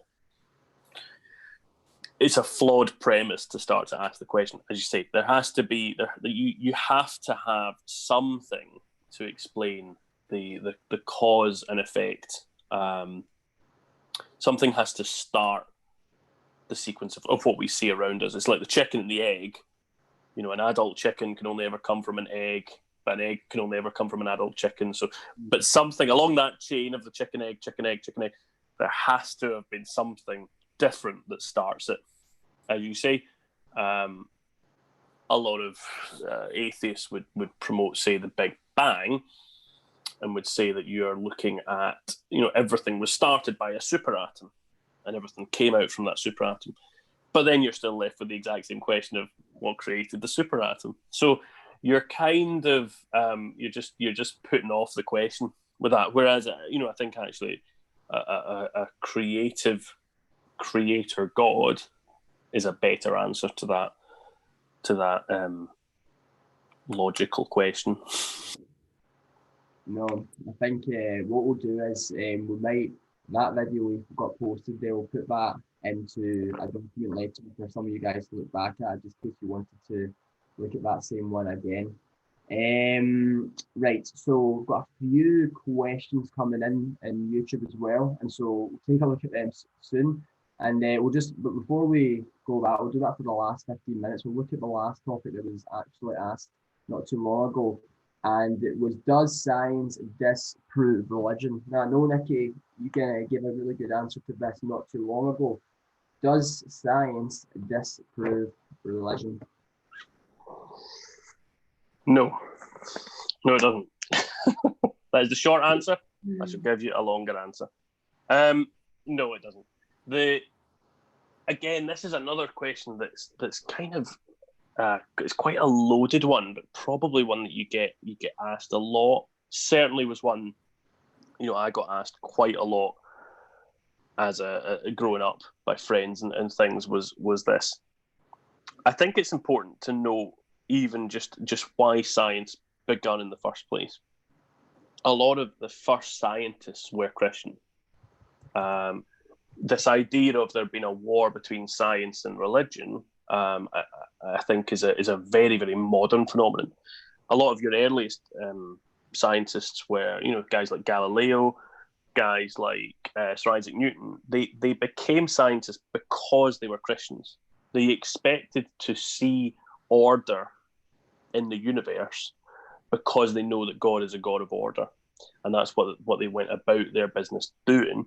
[SPEAKER 2] It's a flawed premise to start to ask the question. As you say, there has to be you have to have something to explain the cause and effect. Something has to start the sequence of what we see around us. It's like the chicken and the egg. An adult chicken can only ever come from an egg, but an egg can only ever come from an adult chicken. So, but something along that chain of the chicken, egg, there has to have been something different that starts it. As you say, a lot of atheists would promote, say, the Big Bang, and would say that you are looking at, everything was started by a superatom, and everything came out from that superatom. But then you're still left with the exact same question of what created the superatom. So you're kind of you're just putting off the question with that. Whereas I think actually a creative creator God is a better answer to that logical question.
[SPEAKER 1] No, I think what we'll do is we might, that video we've got posted there, we'll put that into a document later for some of you guys to look back at, just in case you wanted to look at that same one again. Right, so we've got a few questions coming in YouTube as well, and so we'll take a look at them soon. And but before we go that, we'll do that for the last 15 minutes. We'll look at the last topic that was actually asked not too long ago. And it was, does science disprove religion? Now, I know, Nikki, you can give a really good answer to this not too long ago. Does science disprove religion?
[SPEAKER 2] No. No, it doesn't. That is the short answer. I should give you a longer answer. No, it doesn't. Again, this is another question that's kind of it's quite a loaded one, but probably one that you get asked a lot. Certainly was one, I got asked quite a lot as a growing up by friends and things was this. I think it's important to know even just why science begun in the first place. A lot of the first scientists were Christian. This idea of there being a war between science and religion, I think is a very, very modern phenomenon. A lot of your earliest scientists were, guys like Galileo, guys like Sir Isaac Newton. They became scientists because they were Christians. They expected to see order in the universe because they know that God is a God of order. and that's what they went about their business doing,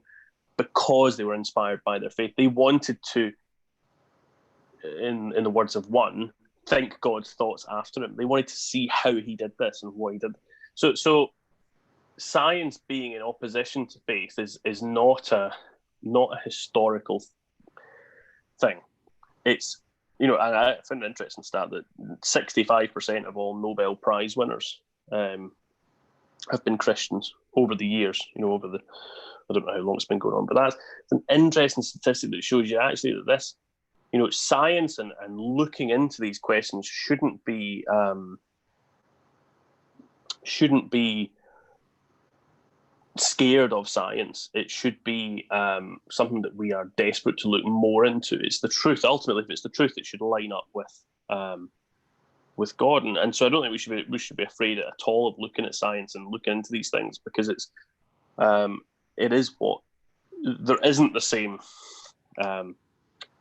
[SPEAKER 2] because they were inspired by their faith. They wanted to, in the words of one, think God's thoughts after him. They wanted to see how he did this and what he did. So science being in opposition to faith is not a historical thing. It's, and I found an interesting stat that 65% of all Nobel Prize winners have been Christians over the years. I don't know how long it's been going on, but that's an interesting statistic that shows you actually that this, science and looking into these questions shouldn't be scared of science. It should be something that we are desperate to look more into. It's the truth. Ultimately, if it's the truth, it should line up with God. And so I don't think we should be afraid at all of looking at science and looking into these things, because it is what there isn't the same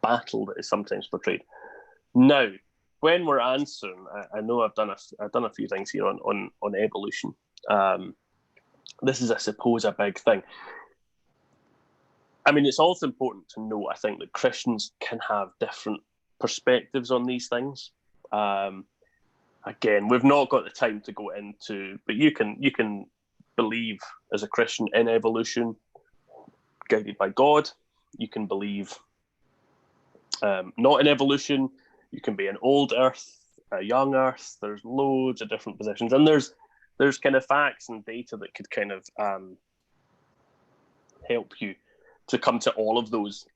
[SPEAKER 2] battle that is sometimes portrayed. Now, when we're answering, I know I've done a few things here on evolution. This is, I suppose, a big thing. I mean, it's also important to note, I think, that Christians can have different perspectives on these things. Again, we've not got the time to go into, but you can believe as a Christian in evolution, guided by God. You can believe not in evolution. You can be an old Earth, a young Earth. There's loads of different positions, and there's kind of facts and data that could kind of help you to come to all of those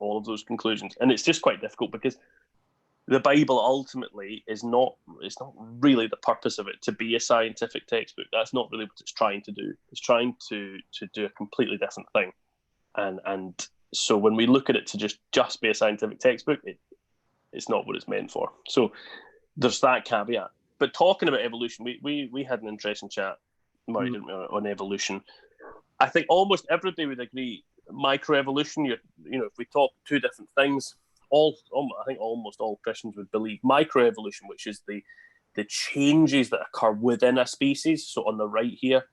[SPEAKER 2] conclusions. And it's just quite difficult, because the Bible ultimately it's not really the purpose of it to be a scientific textbook. That's not really what it's trying to do. It's trying to do a completely different thing. And so when we look at it to just be a scientific textbook, it's not what it's meant for. So there's that caveat. But talking about evolution, we had an interesting chat, Murray, didn't we, on evolution. I think almost everybody would agree microevolution. If we talk two different things, I think almost all Christians would believe microevolution, which is the changes that occur within a species. So on the right here,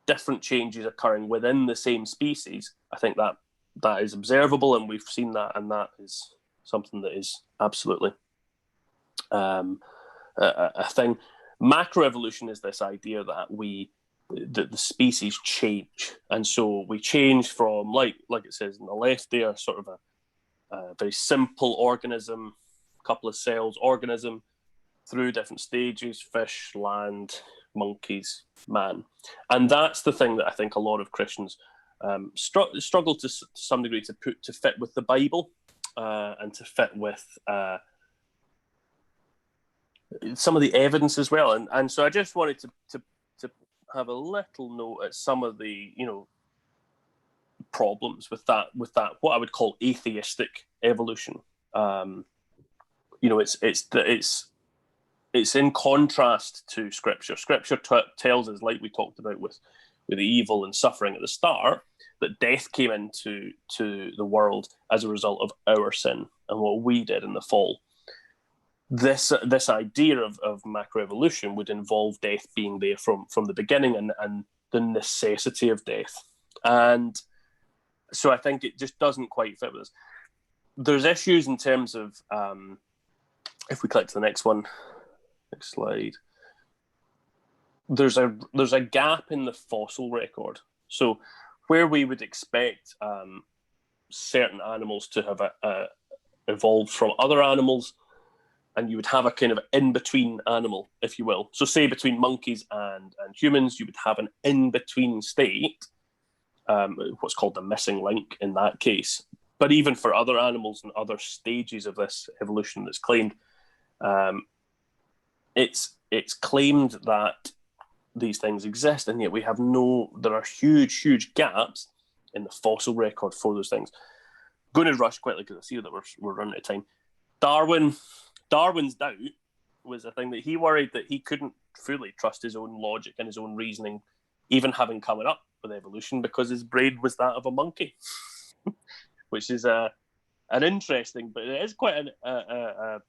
[SPEAKER 2] different changes occurring within the same species. I think that is observable, and we've seen that, and that is something that is absolutely a thing. Macroevolution is this idea that the species change, and so we change from, like it says on the left there, sort of a very simple organism, couple of cells organism, through different stages: fish, land, monkeys, man. And that's the thing that I think a lot of Christians struggle to some degree to fit with the Bible, and to fit with some of the evidence as well. And so I just wanted to have a little note at some of the problems with that what I would call atheistic evolution. It's in contrast to Scripture. Scripture tells us, like we talked about with the evil and suffering at the start, that death came into the world as a result of our sin and what we did in the fall. This idea of macroevolution would involve death being there from the beginning, and the necessity of death. And so I think it just doesn't quite fit with us. There's issues in terms of, if we click to the next one, next slide, there's a gap in the fossil record. So where we would expect certain animals to have evolved from other animals, and you would have a kind of in-between animal, if you will. So say between monkeys and humans, you would have an in-between state, what's called the missing link in that case. But even for other animals and other stages of this evolution that's claimed, it's claimed that these things exist, and yet there are huge gaps in the fossil record for those things. I'm going to rush quickly because I see that we're running out of time. Darwin's doubt was a thing that he worried that he couldn't fully trust his own logic and his own reasoning, even having come up with evolution, because his brain was that of a monkey, which is an interesting, but it is quite a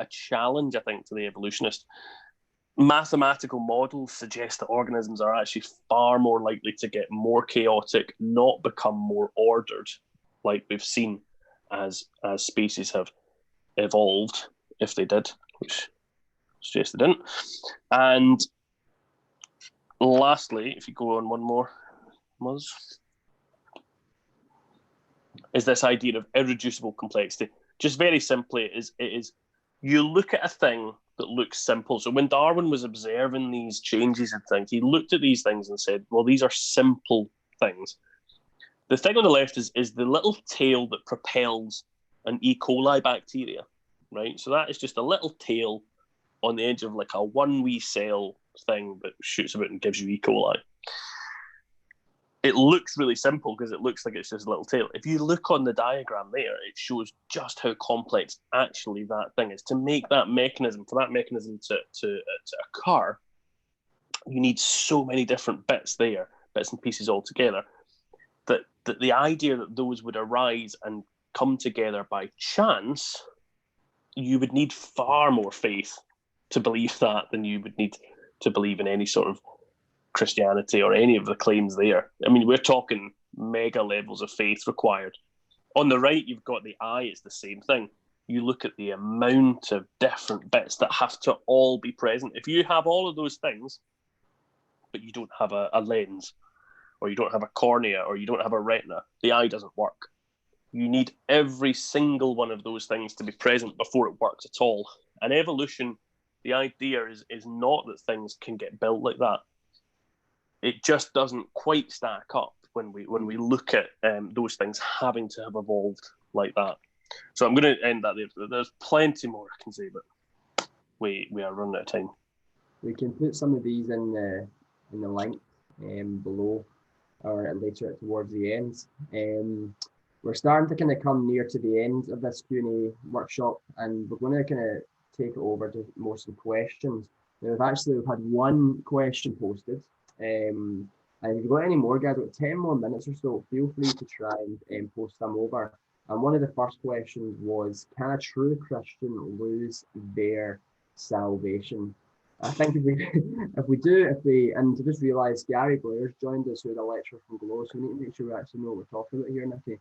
[SPEAKER 2] challenge, I think, to the evolutionist. mathematical models suggest that organisms are actually far more likely to get more chaotic, not become more ordered, like we've seen as species have evolved, if they did, which suggests they didn't. And lastly, if you go on one more, is this idea of irreducible complexity. Just very simply, it is you look at a thing that looks simple. So when Darwin was observing these changes and things, he looked at these things and said, well, these are simple things. The thing on the left is the little tail that propels an E. coli bacteria, right? So that is just a little tail on the edge of like a one wee cell thing that shoots about and gives you E. coli. It looks really simple because it looks like it's just a little tail. If you look on the diagram there, it shows just how complex actually that thing is. To make that mechanism, for that mechanism to occur, you need so many different bits and pieces all together, that the idea that those would arise and come together by chance, you would need far more faith to believe that than you would need to believe in any sort of Christianity or any of the claims there. I mean, we're talking mega levels of faith required. On the right, you've got the eye, it's the same thing. You look at the amount of different bits that have to all be present. If you have all of those things, but you don't have a lens, or you don't have a cornea, or you don't have a retina, the eye doesn't work. You need every single one of those things to be present before it works at all. And evolution, the idea is not that things can get built like that. It just doesn't quite stack up when we look at those things having to have evolved like that. So I'm going to end that there. There's plenty more I can say, but we are running out of time.
[SPEAKER 1] We can put some of these in the link below, or later towards the end. We're starting to kind of come near to the end of this Q&A workshop, and we're going to kind of take it over to more some questions. Now, we've had one question posted. And if you've got any more, guys, about 10 more minutes or so, feel free to try and post them over. And one of the first questions was, can a true Christian lose their salvation? I think and to just realise Gary Blair's joined us with a lecture from Glow, so we need to make sure we actually know what we're talking about here, Nicky.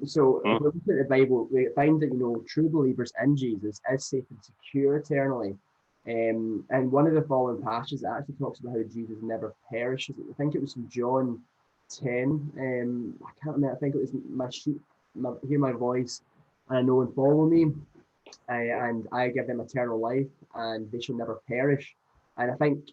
[SPEAKER 1] So if we look at the Bible, we find that, true believers in Jesus is safe and secure eternally. And one of the following passages actually talks about how Jesus never perishes. I think it was from John 10. I can't remember. I think it was my sheep hear my voice, and I know and follow me, and I give them eternal life, and they shall never perish. And I think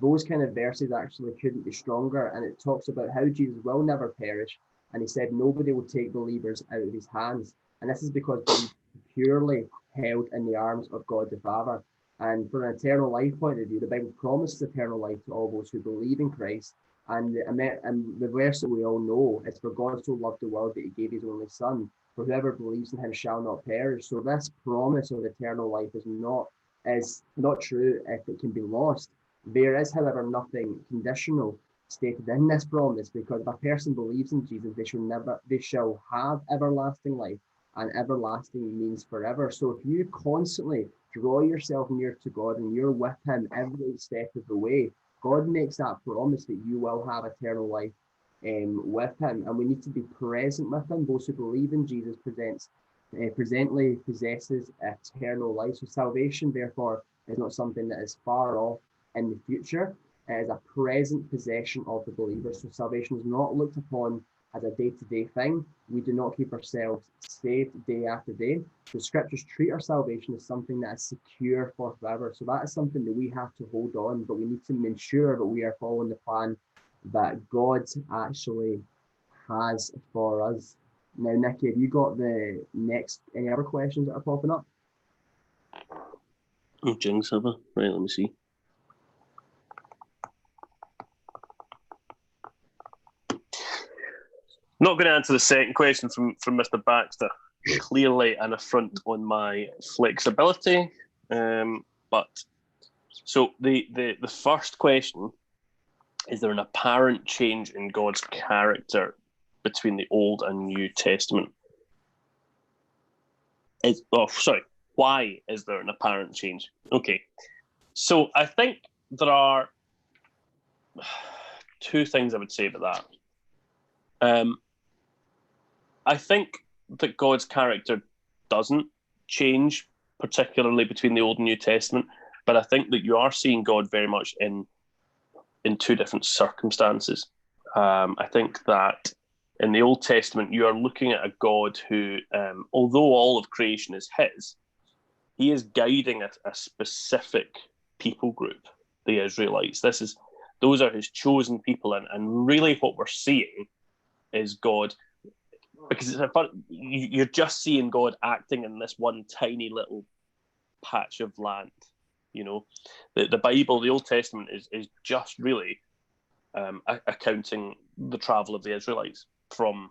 [SPEAKER 1] those kind of verses actually couldn't be stronger. And it talks about how Jesus will never perish. And he said nobody will take believers out of his hands. And this is because they're purely held in the arms of God the Father. And from an eternal life point of view, the Bible promises eternal life to all those who believe in Christ. And the verse that we all know is, for God so loved the world that he gave his only Son. For whoever believes in him shall not perish. So this promise of eternal life is not true if it can be lost. There is, however, nothing conditional stated in this promise, because if a person believes in Jesus, they shall have everlasting life, and everlasting means forever. So if you constantly draw yourself near to God and you're with him every step of the way, God makes that promise that you will have eternal life with him. And we need to be present with him. Those who believe in Jesus presently possesses eternal life. So salvation, therefore, is not something that is far off in the future. It is a present possession of the believer. So salvation is not looked upon as a day-to-day thing. We do not keep ourselves saved day after day. The scriptures treat our salvation as something that is secure for forever. So that is something that we have to hold on, but we need to ensure that we are following the plan that God actually has for us. Now, Nicky, have you got any other questions that are popping up?
[SPEAKER 2] Oh, jinx, have I? Right, let me see. Not going to answer the second question from Mr. Baxter. Clearly an affront on my flexibility. But so the first question, is there an apparent change in God's character between the Old and New Testament? Why is there an apparent change? Okay. So I think there are two things I would say about that. I think that God's character doesn't change particularly between the Old and New Testament, but I think that you are seeing God very much in two different circumstances. I think that in the Old Testament, you are looking at a God who, although all of creation is his, he is guiding a specific people group, the Israelites. Those are his chosen people, and really what we're seeing is God, because you're just seeing God acting in this one tiny little patch of land. The Bible, the Old Testament, is just really accounting the travel of the Israelites from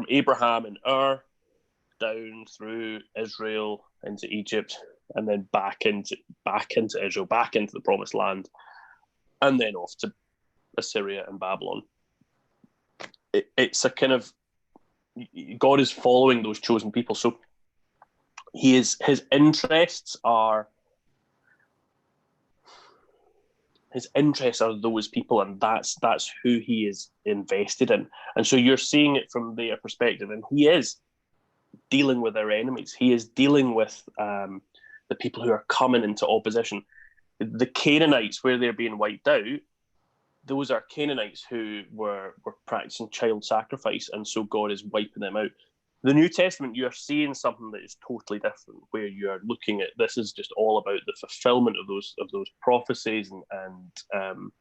[SPEAKER 2] Abraham and Ur down through Israel into Egypt, and then back into Israel, back into the Promised Land, and then off to Assyria and Babylon. It's a kind of, God is following those chosen people, so his interests are those people, and that's who he is invested in. And so you're seeing it from their perspective, and he is dealing with their enemies. He is dealing with the people who are coming into opposition. The Canaanites, where they're being wiped out, those are Canaanites who were practicing child sacrifice, and so God is wiping them out. The New Testament, you're seeing something that is totally different, where you are looking at, this is just all about the fulfillment of those prophecies and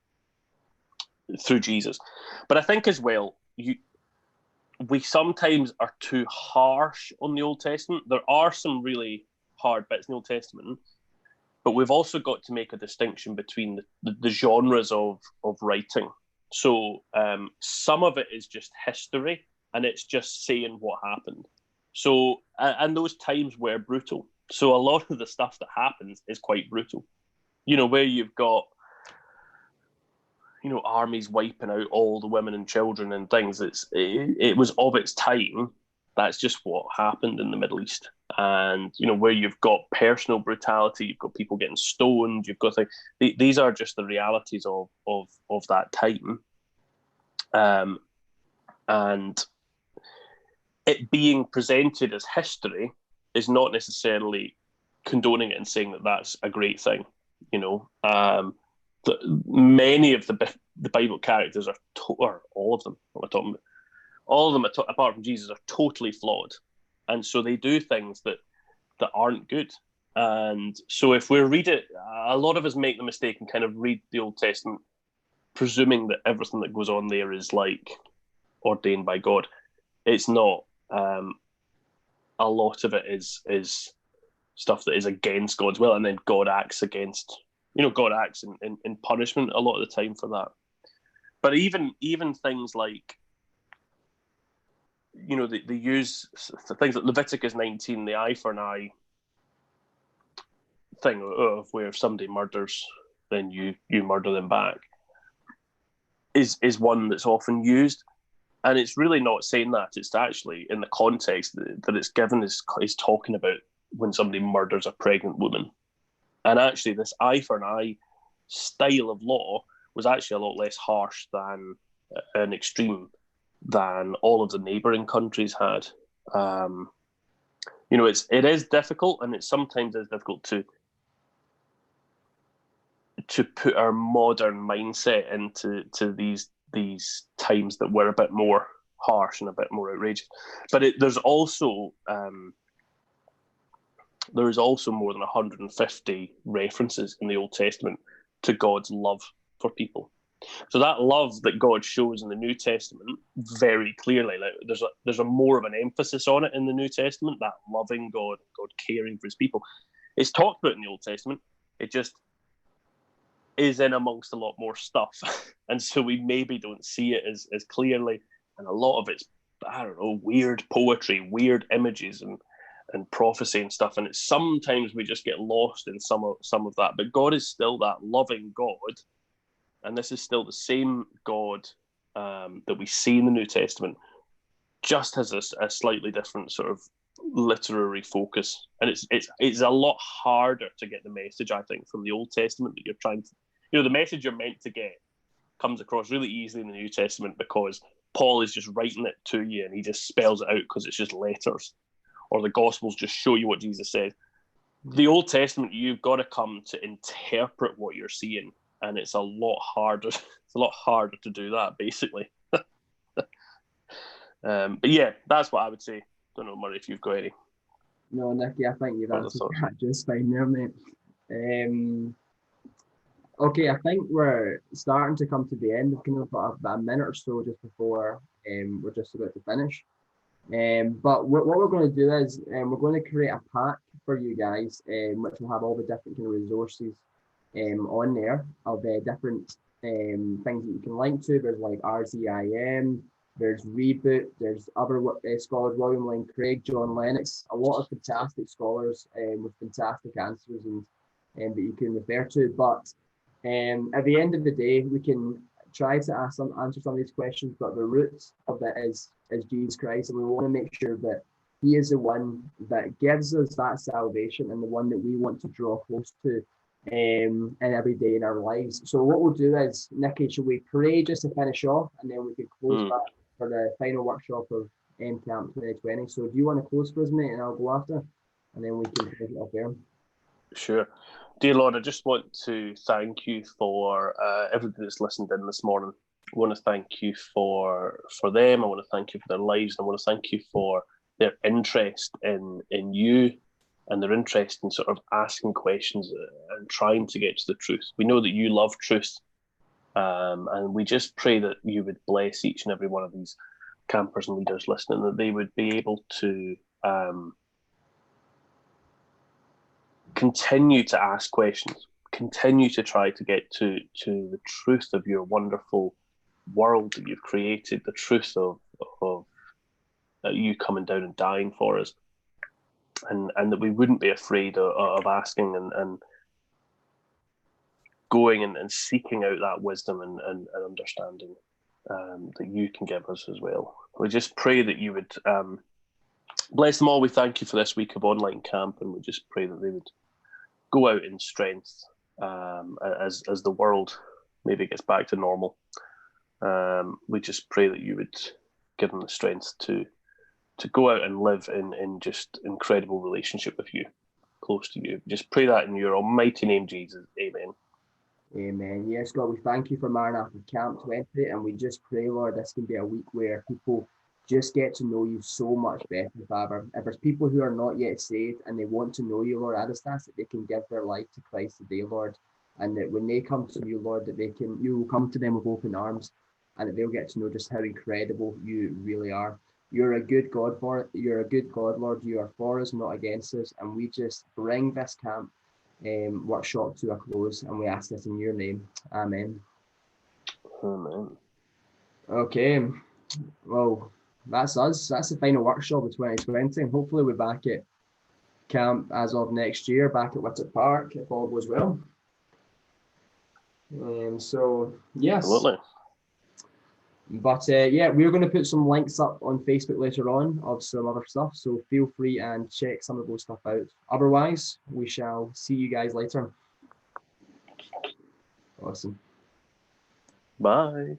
[SPEAKER 2] through Jesus. But I think as well, we sometimes are too harsh on the Old Testament. There are some really hard bits in the Old Testament, but we've also got to make a distinction between the genres of writing. So some of it is just history, and it's just saying what happened. So, and those times were brutal. So a lot of the stuff that happens is quite brutal. Where you've got, armies wiping out all the women and children and things. It was of its time. That's just what happened in the Middle East. And, where you've got personal brutality, you've got people getting stoned, you've got these are just the realities of that time. And it being presented as history is not necessarily condoning it and saying that that's a great thing. Many of the Bible characters are, or all of them, what am I talking about? All of them, apart from Jesus, are totally flawed. And so they do things that aren't good. And so if we read it, a lot of us make the mistake and kind of read the Old Testament presuming that everything that goes on there is like ordained by God. It's not. A lot of it is stuff that is against God's will, and then God acts against, God acts in punishment a lot of the time for that. But even things like, they use things like Leviticus 19, the eye for an eye thing of where if somebody murders, then you murder them back, is one that's often used. And it's really not saying that. It's actually, in the context that it's given, is talking about when somebody murders a pregnant woman. And actually, this eye for an eye style of law was actually a lot less harsh than an extreme than all of the neighbouring countries had. It is difficult, and it sometimes is difficult to put our modern mindset into these times that were a bit more harsh and a bit more outrageous. But there's also more than 150 references in the Old Testament to God's love for people. So that love that God shows in the New Testament very clearly, like there's a more of an emphasis on it in the New Testament, that loving God caring for his people. It's talked about in the Old Testament. It just is in amongst a lot more stuff. And so we maybe don't see it as clearly. And a lot of it's, weird poetry, weird images and prophecy and stuff. And it's sometimes we just get lost in some of that. But God is still that loving God. And this is still the same God that we see in the New Testament, just has a slightly different sort of literary focus, and it's a lot harder to get the message, I think, from the Old Testament that you're trying to, the message you're meant to get comes across really easily in the New Testament because Paul is just writing it to you and he just spells it out because it's just letters, or the Gospels just show you what Jesus said. The Old Testament, you've got to come to interpret what you're seeing, and it's a lot harder. It's a lot harder to do that, basically. But yeah, that's what I would say. Don't know, Murray, if you've got any.
[SPEAKER 1] No, Nicky, I think you've
[SPEAKER 2] Other
[SPEAKER 1] answered
[SPEAKER 2] thoughts?
[SPEAKER 1] that just fine there, mate. Okay, I think we're starting to come to the end. We've kind of got about a minute or so just before we're just about to finish. But what we're going to do is we're going to create a pack for you guys, which will have all the different kind of resources on there of different things that you can link to. There's like RZIM, there's Reboot, there's other scholars, William Lane Craig, John Lennox, a lot of fantastic scholars with fantastic answers and that you can refer to. But at the end of the day, we can try to answer some of these questions, but the root of it is Jesus Christ, and we want to make sure that he is the one that gives us that salvation and the one that we want to draw close to and every day in our lives. So what we'll do is, Nicky, should we pray just to finish off, and then we can close back for the final workshop of M Camp 2020. So do you want to close for us, mate, and I'll go after, and then we can finish it off there.
[SPEAKER 2] Sure. Dear Lord, I just want to thank you for everybody that's listened in this morning. I want to thank you for them. I want to thank you for their lives. I want to thank you for their interest in you and their interest in sort of asking questions and trying to get to the truth. We know that you love truth, and we just pray that you would bless each and every one of these campers and leaders listening, that they would be able to continue to ask questions, continue to try to get to the truth of your wonderful world that you've created, the truth of you coming down and dying for us, and that we wouldn't be afraid of asking and going and seeking out that wisdom and understanding that you can give us as well. We just pray that you would bless them all. We thank you for this week of online camp, and we just pray that they would go out in strength as the world maybe gets back to normal. We just pray that you would give them the strength to go out and live in just incredible relationship with you, close to you. Just pray that in your almighty name, Jesus. Amen.
[SPEAKER 1] Amen. Yes, God, we thank you for Maranatha Camp 20, and we just pray, Lord, this can be a week where people just get to know you so much better, Father. If there's people who are not yet saved and they want to know you, Lord, I just ask that they can give their life to Christ today, Lord, and that when they come to you, Lord, that you will come to them with open arms, and that they'll get to know just how incredible you really are. You're a good God, Lord. You are for us, not against us, and we just bring this camp workshop to a close, and we ask this in your name. Amen.
[SPEAKER 2] Amen.
[SPEAKER 1] Okay. Well, that's us. That's the final workshop of 2020. And hopefully we're back at camp as of next year, back at Whittock Park, if all goes well. So, yes.
[SPEAKER 2] Absolutely.
[SPEAKER 1] But yeah, we're going to put some links up on Facebook later on of some other stuff. So feel free and check some of those stuff out. Otherwise, we shall see you guys later. Awesome.
[SPEAKER 2] Bye.